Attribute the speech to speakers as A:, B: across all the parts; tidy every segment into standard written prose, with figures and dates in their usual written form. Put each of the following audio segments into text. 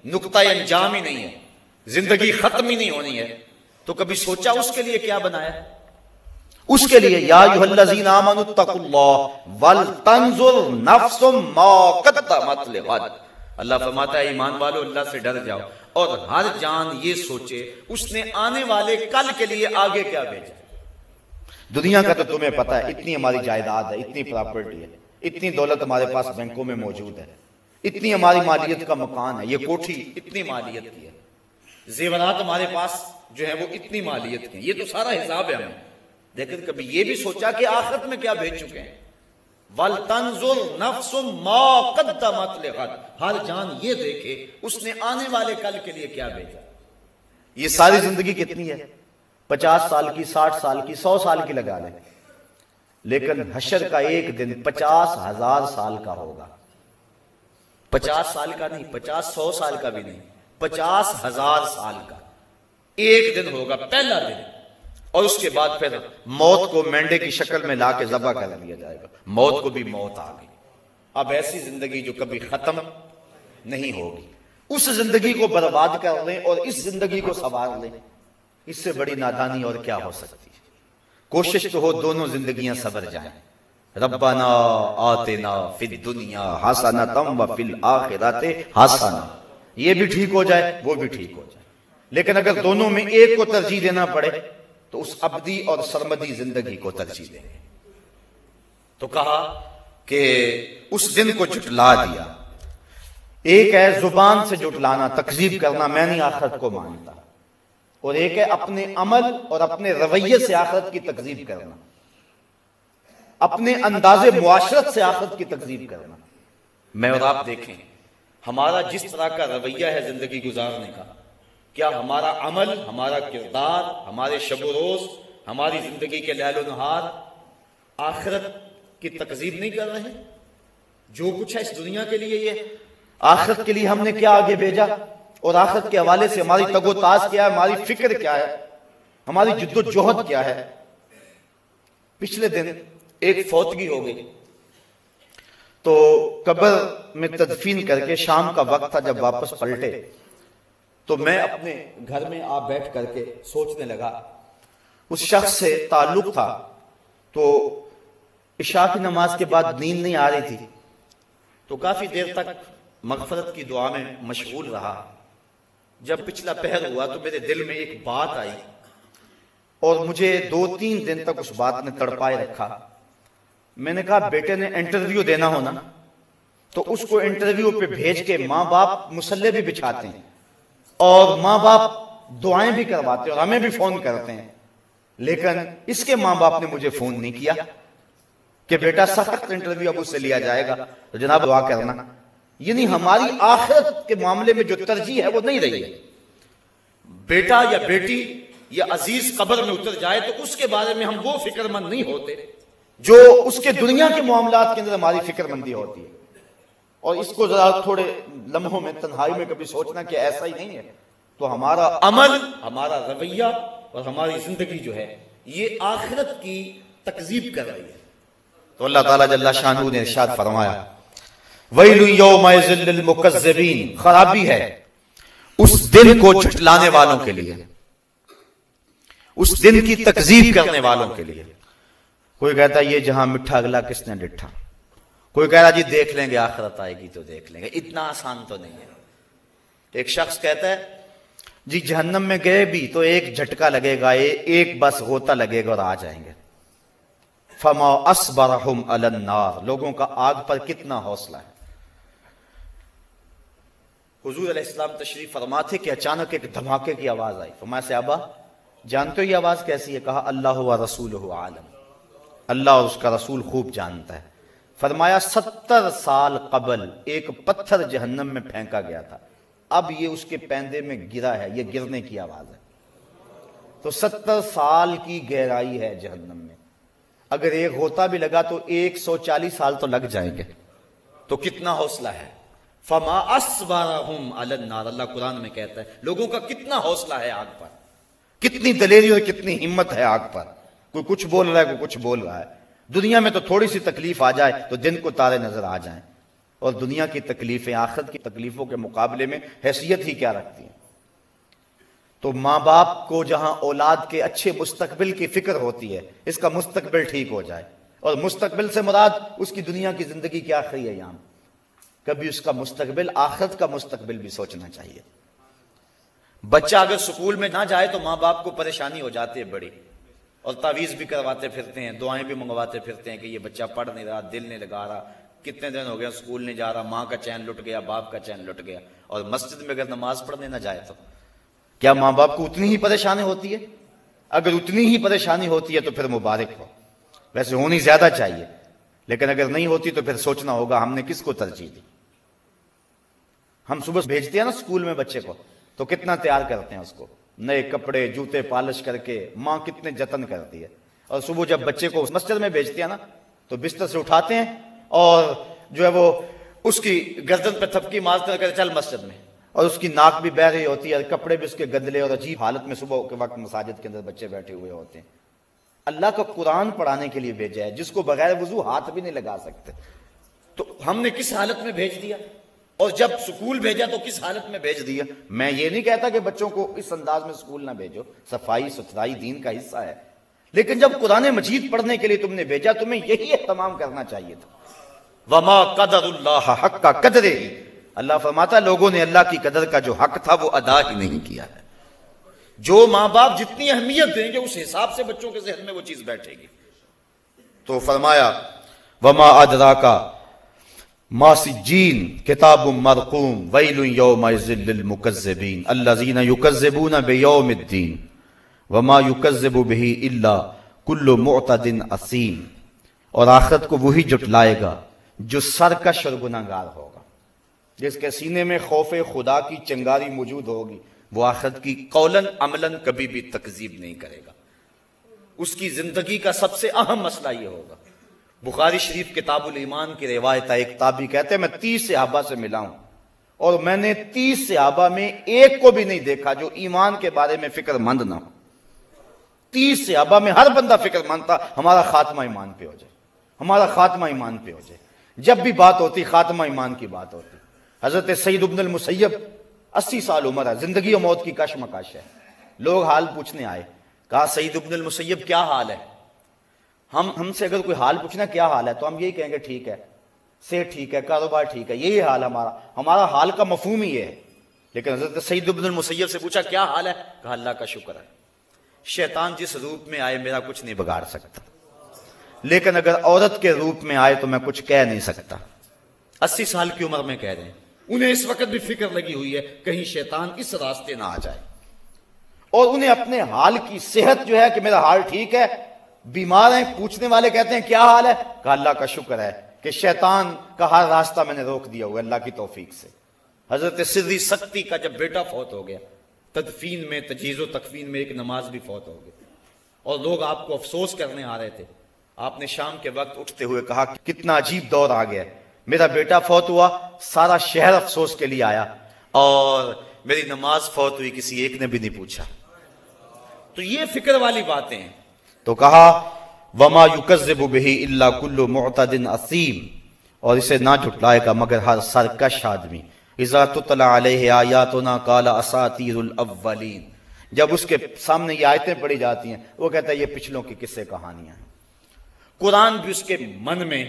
A: نقطہ انجام ہی نہیں ہے، زندگی ختم ہی نہیں ہونی ہے، تو کبھی سوچا اس کے لیے کیا بنایا؟ اس کے لیے یا ایھا الذین آمنوا اتقوا اللہ ولتنظر نفس ما قدمت لغد، اللہ فرماتا ہے ایمان والو اللہ سے ڈر جاؤ اور ہر جان یہ سوچے اس نے آنے والے کل کے لیے آگے کیا بھیجا۔ دنیا کا تو تمہیں پتا ہے، اتنی ہماری جائیداد ہے، اتنی پراپرٹی ہے، اتنی دولت ہمارے پاس بینکوں میں موجود ہے، اتنی ہماری مالیت کا مکان ہے، یہ کوٹھی اتنی مالیت کی ہے، زیورات ہمارے پاس جو ہے وہ اتنی مالیت کی ہے، یہ تو سارا حساب ہے ہمیں، لیکن کبھی یہ بھی سوچا کہ آخرت میں کیا بھیج چکے ہیں؟ وَلْتَنْظُرْ نَفْسٌ مَا قَدَّمَتْ لِغَدٍ، ہر جان یہ دیکھے اس نے آنے والے کل کے لیے کیا بھیجا۔ یہ ساری زندگی کتنی ہے؟ 50 سال کی، 60 سال کی، 100 سال کی لگا لیں، لیکن حشر کا ایک دن 50,000 سال کا ہوگا۔ 50 سال کا نہیں، 100 سال کا بھی نہیں، 50,000 سال کا ایک دن ہوگا، پہلا دن، اور اس کے بعد پھر موت کو مینڈے کی شکل میں لا کے ذبح کر دیا جائے گا، موت کو بھی موت آ گئی۔ اب ایسی زندگی جو کبھی ختم نہیں ہوگی، اس زندگی کو برباد کر لیں اور اس زندگی کو سنوار لیں، اس سے بڑی نادانی اور کیا ہو سکتی ہے؟ کوشش تو ہو دونوں زندگیاں سنور جائیں، ربنا آتنا فی الدنیا حسنۃ وفی الآخرۃ حسنۃ، یہ بھی ٹھیک ہو جائے وہ بھی ٹھیک ہو جائے، لیکن اگر دونوں میں ایک کو ترجیح دینا پڑے تو اس ابدی اور سرمدی زندگی کو ترجیح دیں۔ تو کہا کہ اس دن کو جھٹلا دیا، ایک ہے زبان سے جھٹلانا، تکذیب کرنا، میں نہیں آخرت کو مانتا، اور ایک ہے اپنے عمل اور اپنے رویے سے آخرت کی تکذیب کرنا، اپنے انداز معاشرت سے آخرت کی تکذیب کرنا۔ میں اور آپ دیکھیں ہمارا جس طرح کا رویہ ہے زندگی گزارنے کا، کیا ہمارا عمل، ہمارا کردار، ہمارے شب و روز، ہماری زندگی کے لیل و نہار آخرت کی تکذیب نہیں کر رہے ہیں؟ جو کچھ ہے اس دنیا کے لیے یہ آخرت کے لیے ہم نے کیا آگے بھیجا، اور آخرت کے حوالے سے ہماری تگ و تاز کیا ہے، ہماری فکر کیا ہے، ہماری جد و جہد کیا ہے۔ پچھلے دن ایک فوتگی ہو گئی تو قبر میں تدفین کر کے شام کا وقت تھا، جب واپس پلٹے تو میں اپنے گھر میں آپ بیٹھ کر کے سوچنے لگا، اس شخص سے تعلق تھا تو عشاء کی نماز کے بعد نیند نہیں آ رہی تھی، تو کافی دیر تک مغفرت کی دعا میں مشغول رہا۔ جب پچھلا پہر ہوا تو میرے دل میں ایک بات آئی اور مجھے 2-3 دن تک اس بات نے تڑپائے رکھا۔ میں نے کہا بیٹے نے انٹرویو دینا ہونا تو اس کو انٹرویو پہ بھیج کے ماں باپ مصلے بھی بچھاتے ہیں اور ماں باپ دعائیں بھی کرواتے ہیں اور ہمیں بھی فون کرتے ہیں، لیکن اس کے ماں باپ نے مجھے فون نہیں کیا کہ بیٹا سخت انٹرویو اب اس سے لیا جائے گا تو جناب دعا کرنا۔ یعنی ہماری آخرت کے معاملے میں جو ترجیح ہے وہ نہیں رہی ہے۔ بیٹا یا بیٹی یا عزیز قبر میں اتر جائے تو اس کے بارے میں ہم وہ فکر مند نہیں ہوتے جو اس کے دنیا کے معاملات کے اندر ہماری فکر مندی ہوتی ہے۔ اور اس کو ذرا تھوڑے لمحوں میں تنہائی میں کبھی سوچنا کہ ایسا ہی نہیں ہے تو ہمارا عمل، ہمارا رویہ اور ہماری زندگی جو ہے یہ آخرت کی تکذیب کر رہی ہے۔ تو اللہ تعالیٰ جل شانہ نے ارشاد فرمایا وَيْلٌ يَوْمَئِذٍ لِّلْمُكَذِّبِينَ، خرابی ہے اس دن کو جھٹلانے والوں کے لیے، اس دن کی تکذیب کرنے والوں کے لیے۔ کوئی کہتا ہے یہ جہاں مٹھا اگلا کس نے ڈٹھا، کوئی کہہ رہا جی دیکھ لیں گے آخرت آئے گی تو دیکھ لیں گے، اتنا آسان تو نہیں ہے۔ ایک شخص کہتا ہے جی جہنم میں گئے بھی تو ایک جھٹکا لگے گا، ایک بس غوطہ لگے گا اور آ جائیں گے۔ فما اصبرہم علی النار، لوگوں کا آگ پر کتنا حوصلہ ہے۔ حضور علیہ السلام تشریف فرما تھے کہ اچانک ایک دھماکے کی آواز آئی، فرمایا صحابہ جانتے ہو یہ آواز کیسی ہے؟ کہا اللہ و رسولہ عالم، اللہ اور اس کا رسول خوب جانتا ہے۔ فرمایا 70 سال قبل ایک پتھر جہنم میں پھینکا گیا تھا، اب یہ اس کے پیندے میں گرا ہے، یہ گرنے کی آواز ہے۔ تو 70 سال کی گہرائی ہے جہنم میں، اگر ایک غوطہ بھی لگا تو 140 سال تو لگ جائیں گے، تو کتنا حوصلہ ہے۔ فما اصبرہم علی النار، اللہ قرآن میں کہتا ہے لوگوں کا کتنا حوصلہ ہے آگ پر، کتنی دلیری اور کتنی ہمت ہے آگ پر۔ کوئی کچھ بول رہا ہے، کوئی کچھ بول رہا ہے۔ دنیا میں تو تھوڑی سی تکلیف آ جائے تو دن کو تارے نظر آ جائیں، اور دنیا کی تکلیفیں آخرت کی تکلیفوں کے مقابلے میں حیثیت ہی کیا رکھتی ہیں؟ تو ماں باپ کو جہاں اولاد کے اچھے مستقبل کی فکر ہوتی ہے، اس کا مستقبل ٹھیک ہو جائے، اور مستقبل سے مراد اس کی دنیا کی زندگی کے آخری ایام، کبھی اس کا مستقبل آخرت کا مستقبل بھی سوچنا چاہیے۔ بچہ اگر سکول میں نہ جائے تو ماں باپ کو پریشانی ہو جاتی ہے بڑی، اور تعویذ بھی کرواتے پھرتے ہیں، دعائیں بھی منگواتے پھرتے ہیں کہ یہ بچہ پڑھ نہیں رہا، دل نہیں لگا رہا، کتنے دن ہو گیا سکول نہیں جا رہا، ماں کا چین لٹ گیا، باپ کا چین لٹ گیا۔ اور مسجد میں اگر نماز پڑھنے نہ جائے تو کیا ماں باپ کو اتنی ہی پریشانی ہوتی ہے؟ اگر اتنی ہی پریشانی ہوتی ہے تو پھر مبارک ہو، ویسے ہونی زیادہ چاہیے، لیکن اگر نہیں ہوتی تو پھر سوچنا ہوگا ہم نے کس کو ترجیح دی۔ ہم صبح بھیجتے ہیں نا اسکول میں بچے کو، تو کتنا تیار کرتے ہیں اس کو، نئے کپڑے جوتے پالش کر کے، ماں کتنے جتن کرتی ہے، اور صبح جب بچے کو مسجد میں بھیجتے ہیں نا تو بستر سے اٹھاتے ہیں اور جو ہے وہ اس کی گردن پہ تھپکی مارتے ہیں کہ چل مسجد میں، اور اس کی ناک بھی بہہ رہی ہوتی ہے، کپڑے بھی اس کے گندلے اور عجیب حالت میں صبح کے وقت مساجد کے اندر بچے بیٹھے ہوئے ہوتے ہیں۔ اللہ کا قرآن پڑھانے کے لیے بھیجا ہے، جس کو بغیر وضو ہاتھ بھی نہیں لگا سکتے، تو ہم نے کس حالت میں بھیج دیا؟ اور جب سکول بھیجا تو کس حالت میں بھیج دیا؟ میں یہ نہیں کہتا کہ بچوں کو اس انداز میں سکول نہ بھیجو، صفائی ستھرائی دین کا حصہ ہے، لیکن جب قرآن مجید پڑھنے کے لیے تم نے بھیجا تمہیں یہی اہتمام کرنا چاہیے تھا۔ وما قدر اللہ حق کا قدرے، اللہ فرماتا لوگوں نے اللہ کی قدر کا جو حق تھا وہ ادا ہی نہیں کیا ہے۔ جو ماں باپ جتنی اہمیت دیں گے اس حساب سے بچوں کے ذہن میں وہ چیز بیٹھے گی۔ تو فرمایا وما ادراک ما سجین کتاب مرقوم ویل یومئذ للمکذبین الذین یکذبون بیوم الدین وما یکذب بہ الا کل معتد اثیم، اور آخرت کو وہی جھٹلائے گا جو سرکش اور گناہگار ہوگا، جس کے سینے میں خوف خدا کی چنگاری موجود ہوگی، وہ آخرت کی قولاً عملاً کبھی بھی تکذیب نہیں کرے گا۔ اس کی زندگی کا سب سے اہم مسئلہ یہ ہوگا۔ بخاری شریف کتاب الایمان کی روایت ہے، ایک تابعی کہتے ہیں میں 30 صحابہ سے ملا ہوں اور میں نے 30 صحابہ میں ایک کو بھی نہیں دیکھا جو ایمان کے بارے میں فکر مند نہ ہو۔ 30 صحابہ میں ہر بندہ فکر مند تھا ہمارا خاتمہ ایمان پہ ہو جائے، ہمارا خاتمہ ایمان پہ ہو جائے۔ جب بھی بات ہوتی خاتمہ ایمان کی بات ہوتی۔ حضرت سعید بن المسیب 80 سال عمر ہے، زندگی و موت کی کشمکش ہے، لوگ حال پوچھنے آئے، کہا سعید بن المسیب کیا حال ہے؟ ہم سے اگر کوئی حال پوچھنا کیا حال ہے تو ہم یہی کہیں گے ٹھیک ہے، صحت ٹھیک ہے، کاروبار ٹھیک ہے، یہی حال ہمارا حال کا مفہوم ہی ہے۔ لیکن حضرت سعید بن المسیب سے پوچھا کیا حال ہے؟ کہا اللہ کا شکر ہے، شیطان جس روپ میں آئے میرا کچھ نہیں بگاڑ سکتا، لیکن اگر عورت کے روپ میں آئے تو میں کچھ کہہ نہیں سکتا۔ 80 سال کی عمر میں کہہ رہے ہیں، انہیں اس وقت بھی فکر لگی ہوئی ہے کہیں شیطان اس راستے نہ آ جائے، اور انہیں اپنے حال کی صحت جو ہے کہ میرا حال ٹھیک ہے، بیمار ہیں، پوچھنے والے کہتے ہیں کیا حال ہے؟ کہا اللہ کا شکر ہے کہ شیطان کا ہر راستہ میں نے روک دیا ہوا اللہ کی توفیق سے۔ حضرت سری سکتی کا جب بیٹا فوت ہو گیا، تدفین میں تجہیز و تکفین میں ایک نماز بھی فوت ہو گئی، اور لوگ آپ کو افسوس کرنے آ رہے تھے۔ آپ نے شام کے وقت اٹھتے ہوئے کہا کتنا عجیب دور آ گیا، میرا بیٹا فوت ہوا، سارا شہر افسوس کے لیے آیا، اور میری نماز فوت ہوئی کسی ایک نے بھی نہیں پوچھا۔ تو یہ فکر والی باتیں ہیں۔ تو کہا وما یکذب بہ الا کل معتد اثیم، اور اسے نہ جھٹلائے گا مگر ہر سرکش آدمی۔ اذا تتلی علیہ آیاتنا قال اساطیر الاولین، جب اس کے سامنے یہ آیتیں پڑھی جاتی ہیں وہ کہتا ہے یہ پچھلوں کی قصے کہانیاں ہیں۔ قرآن بھی اس کے من میں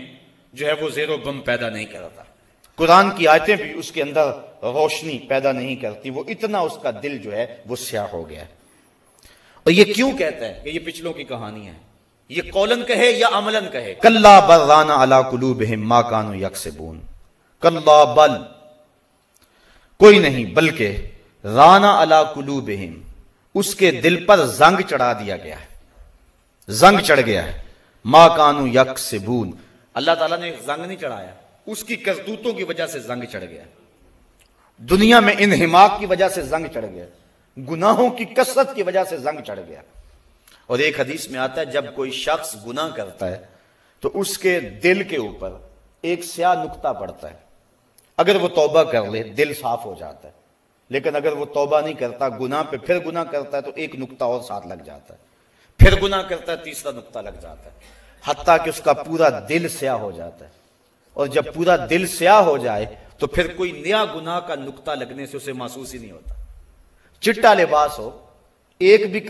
A: جو ہے وہ زیر و بم پیدا نہیں کرتا، قرآن کی آیتیں بھی اس کے اندر روشنی پیدا نہیں کرتی، وہ اتنا اس کا دل جو ہے وہ سیاہ ہو گیا ہے۔ اور یہ کیوں کہتا ہے کہ یہ پچھلوں کی کہانی ہے؟ یہ قولن کہے یا عملن کہے؟ کلا بل ران علی قلوبہم ما کانوا یکسبون، کلا بل کوئی نہیں بلکہ ران علی قلوبہم اس کے دل پر زنگ چڑھا دیا گیا ہے، زنگ چڑھ گیا ہے، ما کانوا یکسبون، اللہ تعالیٰ نے زنگ نہیں چڑھایا، اس کی کرتوتوں کی وجہ سے زنگ چڑھ گیا، دنیا میں انہماک کی وجہ سے زنگ چڑھ گیا، گناہوں کی کثرت کی وجہ سے زنگ چڑھ گیا۔ اور ایک حدیث میں آتا ہے جب کوئی شخص گناہ کرتا ہے تو اس کے دل کے اوپر ایک سیاہ نقطہ پڑتا ہے، اگر وہ توبہ کر لے دل صاف ہو جاتا ہے، لیکن اگر وہ توبہ نہیں کرتا گناہ پہ پھر گناہ کرتا ہے تو ایک نقطہ اور ساتھ لگ جاتا ہے، پھر گناہ کرتا ہے تیسرا نقطہ لگ جاتا ہے، حتیٰ کہ اس کا پورا دل سیاہ ہو جاتا ہے۔ اور جب پورا دل سیاہ ہو جائے تو پھر کوئی نیا گناہ کا نقطہ لگنے سے اسے محسوس ہی نہیں ہوتا۔ چٹا لباس ہو، ایک بھی